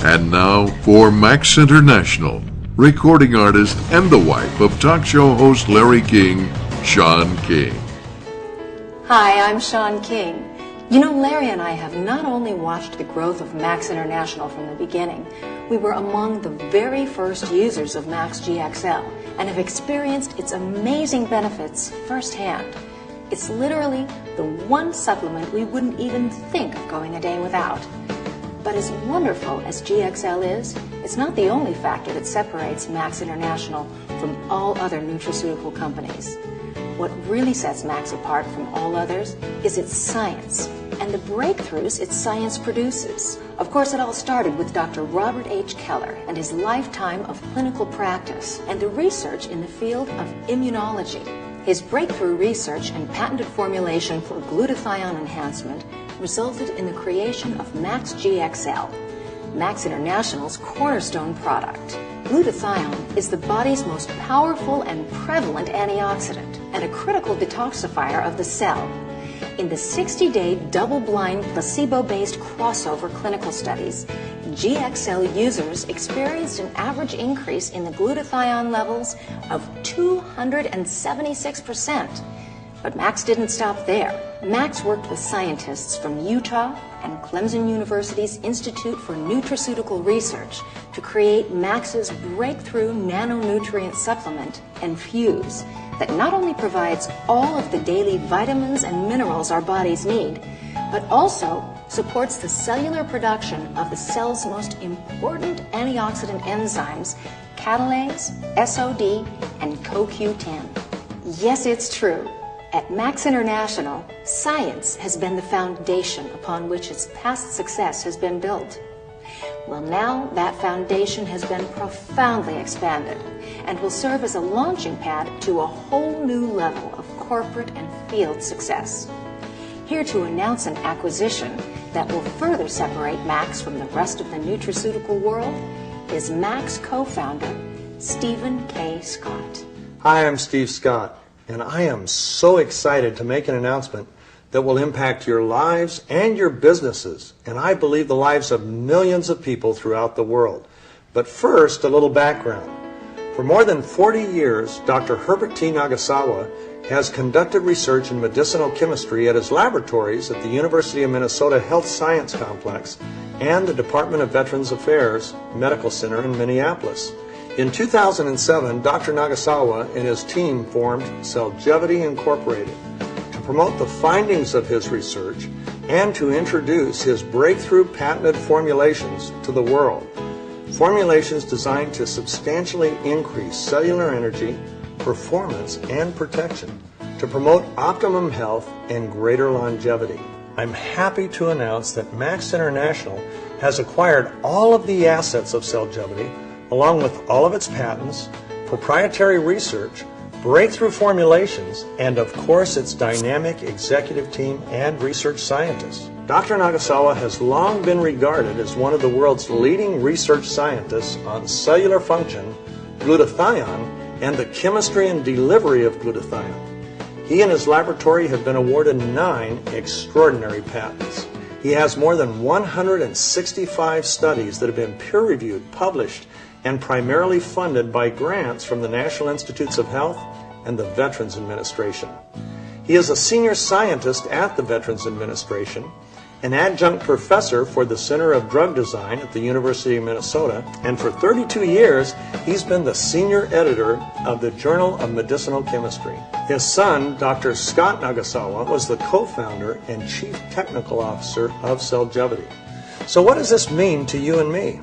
And now for Max International, recording artist and the wife of talk show host Larry King, Sean King. Hi, I'm Sean King. You know, Larry and I have not only watched the growth of Max International from the beginning, we were among the very first users of Max GXL and have experienced its amazing benefits firsthand. It's literally the one supplement we wouldn't even think of going a day without. But as wonderful as GXL is, it's not the only factor that separates Max International from all other nutraceutical companies. What really sets Max apart from all others is its science and the breakthroughs its science produces. Of course, it all started with Dr. Robert H. Keller and his lifetime of clinical practice and the research in the field of immunology. His breakthrough research and patented formulation for glutathione enhancement resulted in the creation of Max GXL, Max International's cornerstone product. Glutathione is the body's most powerful and prevalent antioxidant and a critical detoxifier of the cell. In the 60-day double-blind placebo-based crossover clinical studies, GXL users experienced an average increase in the glutathione levels of 276%. But Max didn't stop there. Max worked with scientists from Utah and Clemson University's Institute for Nutraceutical Research to create Max's breakthrough nanonutrient supplement, Infuse, that not only provides all of the daily vitamins and minerals our bodies need, but also supports the cellular production of the cell's most important antioxidant enzymes, catalase, SOD, and CoQ10. Yes, it's true. At Max International, science has been the foundation upon which its past success has been built. Well, now that foundation has been profoundly expanded and will serve as a launching pad to a whole new level of corporate and field success. Here to announce an acquisition that will further separate Max from the rest of the nutraceutical world is Max co-founder Stephen K. Scott. Hi, I'm Steve Scott, and I am so excited to make an announcement that will impact your lives and your businesses, and I believe the lives of millions of people throughout the world. But first, a little background. For more than 40 years, Dr. Herbert T. Nagasawa has conducted research in medicinal chemistry at his laboratories at the University of Minnesota Health Science Complex and the Department of Veterans Affairs Medical Center in Minneapolis. In 2007, Dr. Nagasawa and his team formed Cellgevity Incorporated to promote the findings of his research and to introduce his breakthrough patented formulations to the world. Formulations designed to substantially increase cellular energy, performance, and protection to promote optimum health and greater longevity. I'm happy to announce that Max International has acquired all of the assets of Cellgevity, along with all of its patents, proprietary research, breakthrough formulations, and of course its dynamic executive team and research scientists. Dr. Nagasawa has long been regarded as one of the world's leading research scientists on cellular function, glutathione, and the chemistry and delivery of glutathione. He and his laboratory have been awarded 9 extraordinary patents. He has more than 165 studies that have been peer-reviewed, published, and primarily funded by grants from the National Institutes of Health and the Veterans Administration. He is a senior scientist at the Veterans Administration, an adjunct professor for the Center of Drug Design at the University of Minnesota, and for 32 years, he's been the senior editor of the Journal of Medicinal Chemistry. His son, Dr. Scott Nagasawa, was the co-founder and chief technical officer of Cellgevity. So what does this mean to you and me?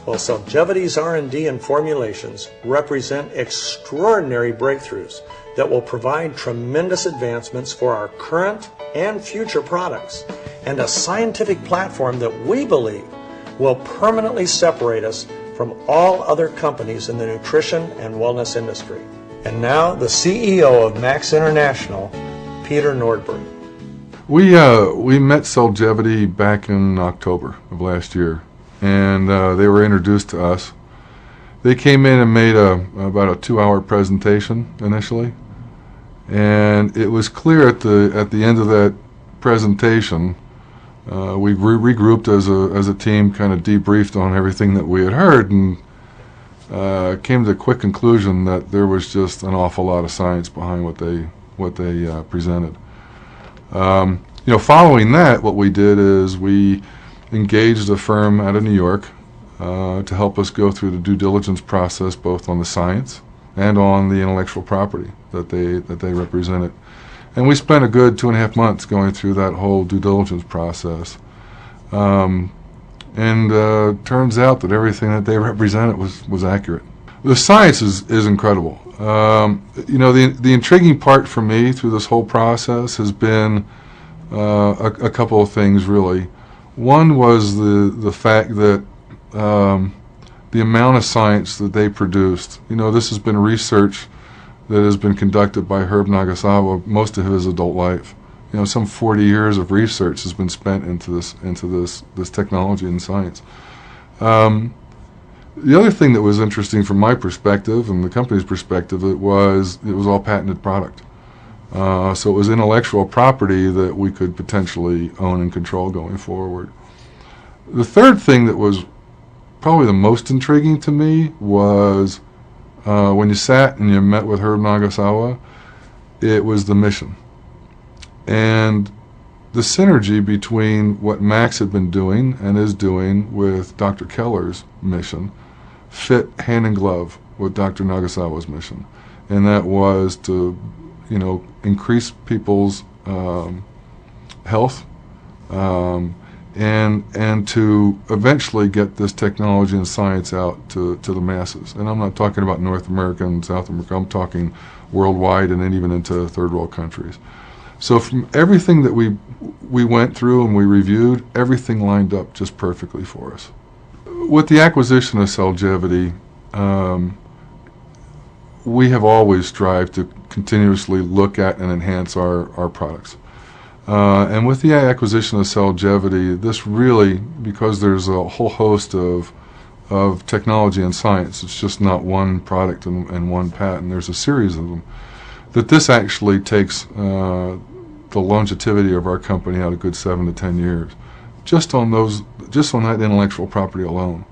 Well, Cellgevity's R&D and formulations represent extraordinary breakthroughs that will provide tremendous advancements for our current and future products, and a scientific platform that we believe will permanently separate us from all other companies in the nutrition and wellness industry. And now, the CEO of Max International, Peter Nordberg. We met Cellgevity back in October of last year, and they were introduced to us. They came in and made about a 2-hour presentation initially, and it was clear at the end of that presentation We regrouped as a team, kind of debriefed on everything that we had heard, and came to the quick conclusion that there was just an awful lot of science behind what they presented. Following that, what we did is we engaged a firm out of New York to help us go through the due diligence process, both on the science and on the intellectual property that they represented. And we spent a good 2.5 months going through that whole due diligence process. Turns out that everything that they represented was accurate. The science is incredible. The intriguing part for me through this whole process has been a couple of things, really. One was the fact that the amount of science that they produced. This has been research that has been conducted by Herb Nagasawa most of his adult life. Some 40 years of research has been spent into this technology and science. The other thing that was interesting from my perspective and the company's perspective, it was all patented product. So it was intellectual property that we could potentially own and control going forward. The third thing that was probably the most intriguing to me was when you sat and you met with Herb Nagasawa, it was the mission. And the synergy between what Max had been doing and is doing with Dr. Keller's mission fit hand in glove with Dr. Nagasawa's mission. And that was to, increase people's health and to eventually get this technology and science out to the masses. And I'm not talking about North America and South America. I'm talking worldwide and then even into third world countries. So from everything that we went through and we reviewed, everything lined up just perfectly for us. With the acquisition of Cellgevity, we have always strived to continuously look at and enhance our products. And with the acquisition of Cellgevity, this really, because there's a whole host of technology and science, it's just not one product and one patent, there's a series of them, that this actually takes the longevity of our company out a good 7 to 10 years, just on that intellectual property alone.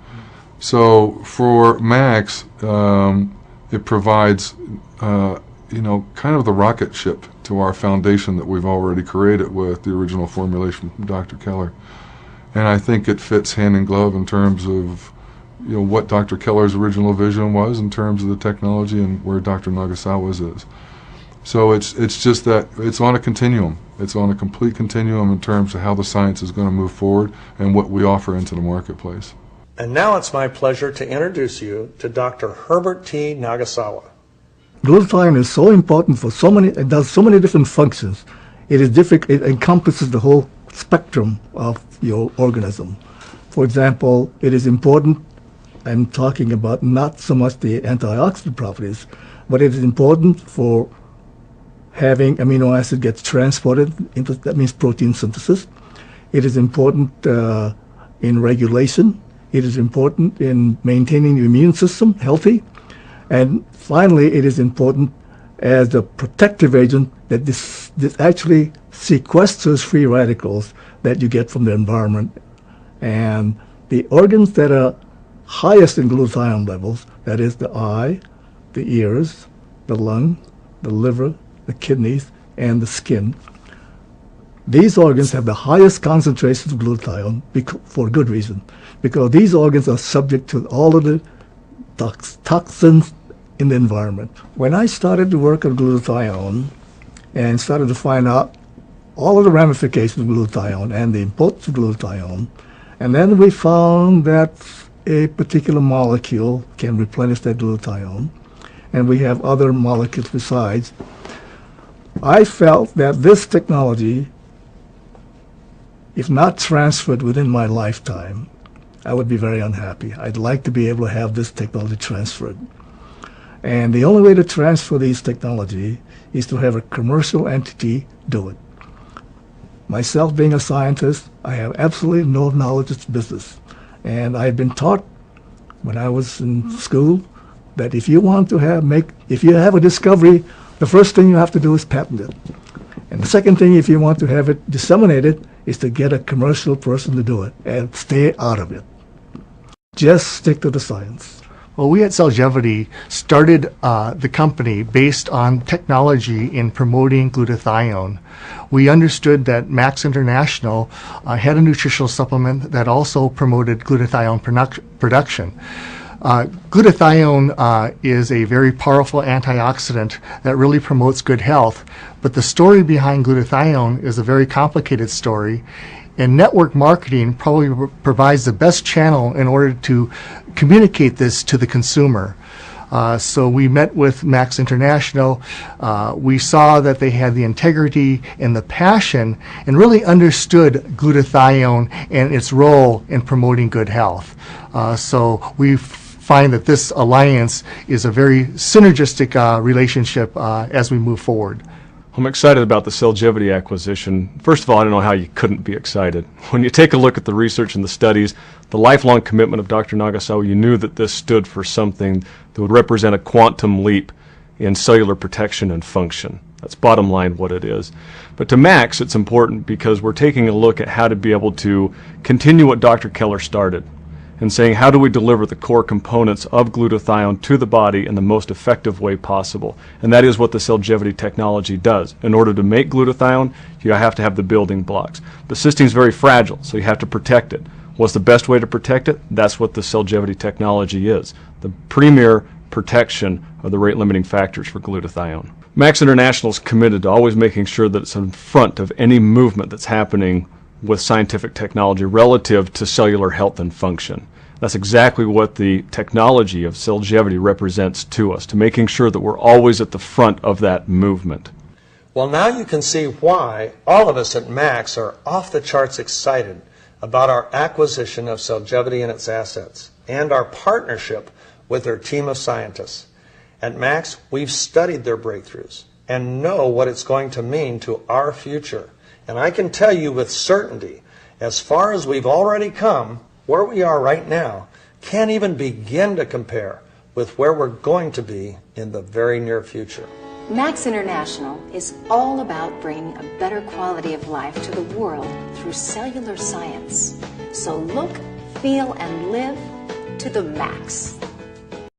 So for Max, it provides kind of the rocket ship to our foundation that we've already created with the original formulation from Dr. Keller. And I think it fits hand in glove in terms of what Dr. Keller's original vision was in terms of the technology and where Dr. Nagasawa's is. So it's just that it's on a continuum. It's on a complete continuum in terms of how the science is going to move forward and what we offer into the marketplace. And now it's my pleasure to introduce you to Dr. Herbert T. Nagasawa. Glutathione is so important for it does so many different functions. It encompasses the whole spectrum of your organism. For example, it is important, I'm talking about not so much the antioxidant properties, but it is important for having amino acid gets transported into, that means protein synthesis. It is important in regulation. It is important in maintaining the immune system healthy. And finally, it is important as a protective agent that this actually sequesters free radicals that you get from the environment. And the organs that are highest in glutathione levels, that is the eye, the ears, the lung, the liver, the kidneys, and the skin. These organs have the highest concentrations of glutathione for good reason, because these organs are subject to all of the toxins in the environment. When I started to work on glutathione and started to find out all of the ramifications of glutathione and the importance of glutathione, and then we found that a particular molecule can replenish that glutathione, and we have other molecules besides, I felt that this technology, if not transferred within my lifetime, I would be very unhappy. I'd like to be able to have this technology transferred. And the only way to transfer these technology is to have a commercial entity do it. Myself being a scientist, I have absolutely no knowledge of business. And I've been taught when I was in school that if you want to if you have a discovery, the first thing you have to do is patent it. And the second thing, if you want to have it disseminated, is to get a commercial person to do it and stay out of it. Just stick to the science. Well, we at Cellgevity started the company based on technology in promoting glutathione. We understood that Max International had a nutritional supplement that also promoted glutathione production. Glutathione is a very powerful antioxidant that really promotes good health, but the story behind glutathione is a very complicated story, and network marketing probably provides the best channel in order to communicate this to the consumer. So we met with Max International. We saw that they had the integrity and the passion and really understood glutathione and its role in promoting good health. So we find that this alliance is a very synergistic relationship as we move forward. I'm excited about the Cellgevity acquisition. First of all, I don't know how you couldn't be excited. When you take a look at the research and the studies, the lifelong commitment of Dr. Nagasawa, you knew that this stood for something that would represent a quantum leap in cellular protection and function. That's bottom line what it is. But to Max, it's important because we're taking a look at how to be able to continue what Dr. Keller started, and saying how do we deliver the core components of glutathione to the body in the most effective way possible. And that is what the Cellgevity technology does. In order to make glutathione, you have to have the building blocks. The cysteine is very fragile, so you have to protect it. What's the best way to protect it? That's what the Cellgevity technology is. The premier protection of the rate-limiting factors for glutathione. Max International is committed to always making sure that it's in front of any movement that's happening with scientific technology relative to cellular health and function. That's exactly what the technology of Cellgevity represents to us, to making sure that we're always at the front of that movement. Well, now you can see why all of us at Max are off the charts excited about our acquisition of Cellgevity and its assets, and our partnership with their team of scientists. At Max, we've studied their breakthroughs and know what it's going to mean to our future. And I can tell you with certainty, as far as we've already come, where we are right now can't even begin to compare with where we're going to be in the very near future. Max International is all about bringing a better quality of life to the world through cellular science. So look, feel, and live to the max.